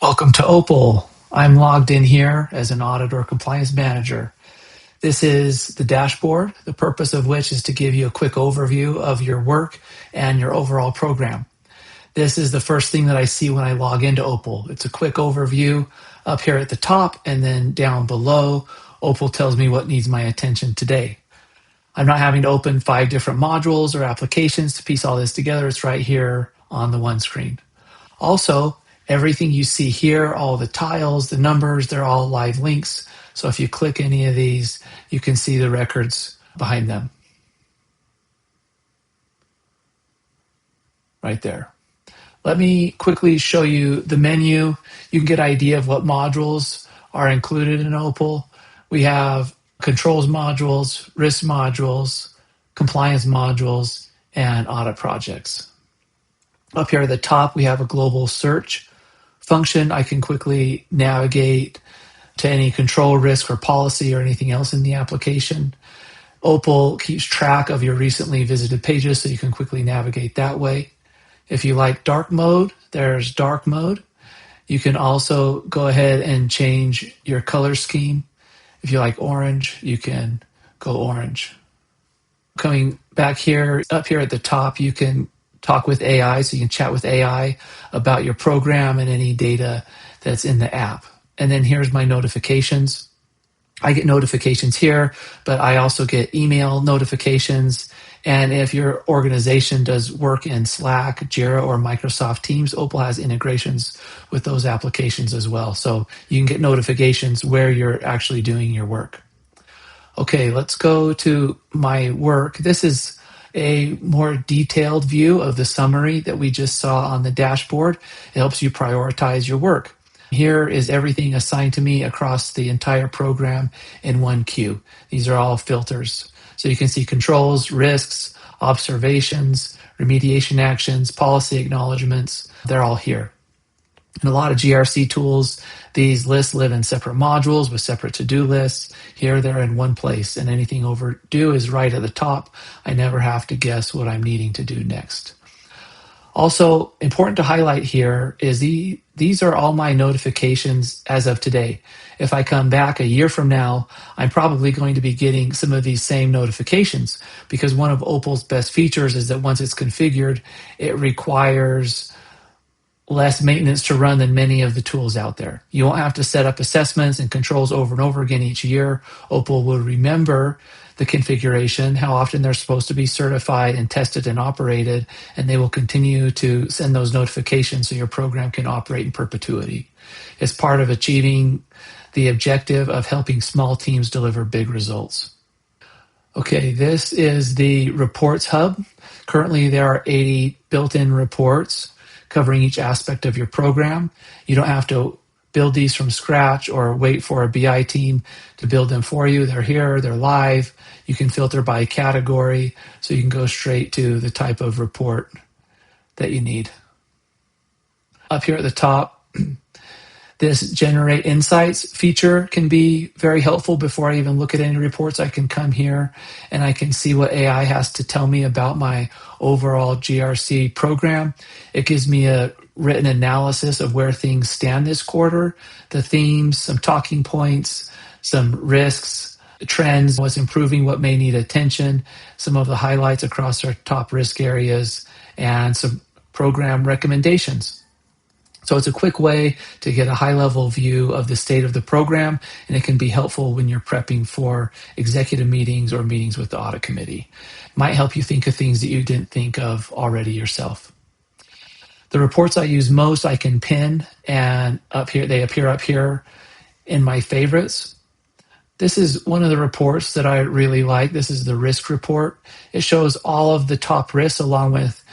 Welcome to OPAL. I'm logged in here as an audit or compliance manager. This is the dashboard, the purpose of which is to give you a quick overview of your work and your overall program. This is the first thing that I see when I log into OPAL. It's a quick overview up here at the top, and then down below, OPAL tells me what needs my attention today. I'm not having to open 5 different modules or applications to piece all this together. It's right here on the one screen. Also, everything you see here, all the tiles, the numbers, they're all live links. So if you click any of these, you can see the records behind them. Right there. Let me quickly show you the menu. You can get an idea of what modules are included in OPAL. We have controls modules, risk modules, compliance modules, and audit projects. Up here at the top, we have a global search function. I can quickly navigate to any control, risk, or policy or anything else in the application. OPAL keeps track of your recently visited pages, so you can quickly navigate that way. If you like dark mode, there's dark mode. You can also go ahead and change your color scheme. If you like orange, you can go orange. Coming back here, up here at the top, you can talk with AI, so you can chat with AI about your program and any data that's in the app. And then here's my notifications. I get notifications here, but I also get email notifications. And if your organization does work in Slack, Jira, or Microsoft Teams, OPAL has integrations with those applications as well. So you can get notifications where you're actually doing your work. Okay, let's go to my work. This is a more detailed view of the summary that we just saw on the dashboard. It helps you prioritize your work. Here is everything assigned to me across the entire program in one queue. These are all filters. So you can see controls, risks, observations, remediation actions, policy acknowledgements. They're all here. In a lot of GRC tools, these lists live in separate modules with separate to-do lists. Here, they're in one place, and anything overdue is right at the top. I never have to guess what I'm needing to do next. Also, important to highlight here is these are all my notifications as of today. If I come back a year from now, I'm probably going to be getting some of these same notifications, because one of OPAL's best features is that once it's configured, it requires less maintenance to run than many of the tools out there. You won't have to set up assessments and controls over and over again each year. OPAL will remember the configuration, how often they're supposed to be certified and tested and operated, and they will continue to send those notifications so your program can operate in perpetuity. It's part of achieving the objective of helping small teams deliver big results. Okay, this is the reports hub. Currently, there are 80 built-in reports covering each aspect of your program. You don't have to build these from scratch or wait for a BI team to build them for you. They're here, they're live. You can filter by category, so you can go straight to the type of report that you need. Up here at the top, this Generate Insights feature can be very helpful. Before I even look at any reports, I can come here and I can see what AI has to tell me about my overall GRC program. It gives me a written analysis of where things stand this quarter, the themes, some talking points, some risks, trends, what's improving, what may need attention, some of the highlights across our top risk areas, and some program recommendations. So it's a quick way to get a high-level view of the state of the program, and it can be helpful when you're prepping for executive meetings or meetings with the audit committee. It might help you think of things that you didn't think of already yourself. The reports I use most, I can pin, and up here they appear up here in my favorites. This is one of the reports that I really like. This is the risk report. It shows all of the top risks along with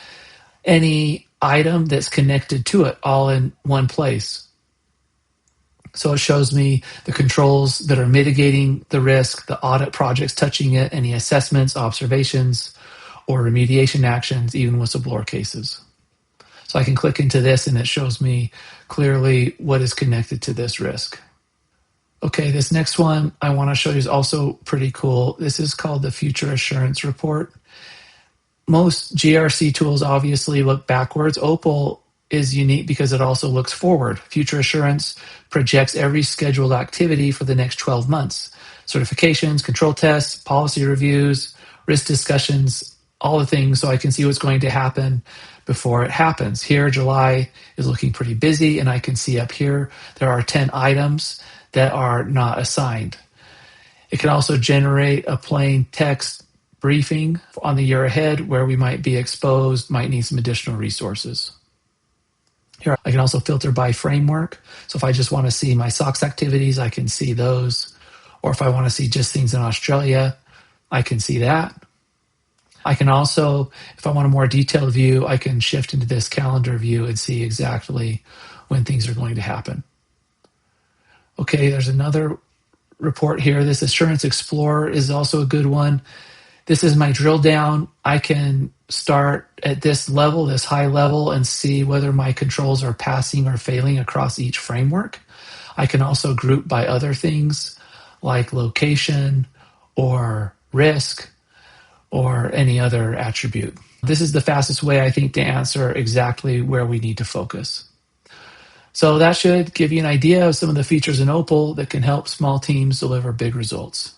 any item that's connected to it all in one place. So it shows me the controls that are mitigating the risk, the audit projects touching it, any assessments, observations, or remediation actions, even whistleblower cases. So I can click into this and it shows me clearly what is connected to this risk. Okay, this next one I want to show you is also pretty cool. This is called the Future Assurance Report. Most GRC tools obviously look backwards. OPAL is unique because it also looks forward. Future assurance projects every scheduled activity for the next 12 months. Certifications, control tests, policy reviews, risk discussions, all the things, so I can see what's going to happen before it happens. Here, July is looking pretty busy, and I can see up here there are 10 items that are not assigned. It can also generate a plain text briefing on the year ahead where we might be exposed, might need some additional resources. Here, I can also filter by framework. So if I just want to see my SOX activities, I can see those. Or if I want to see just things in Australia, I can see that. I can also, if I want a more detailed view, I can shift into this calendar view and see exactly when things are going to happen. Okay, there's another report here. This Assurance Explorer is also a good one. This is my drill down. I can start at this level, this high level, and see whether my controls are passing or failing across each framework. I can also group by other things like location or risk or any other attribute. This is the fastest way, I think, to answer exactly where we need to focus. So that should give you an idea of some of the features in OPAL that can help small teams deliver big results.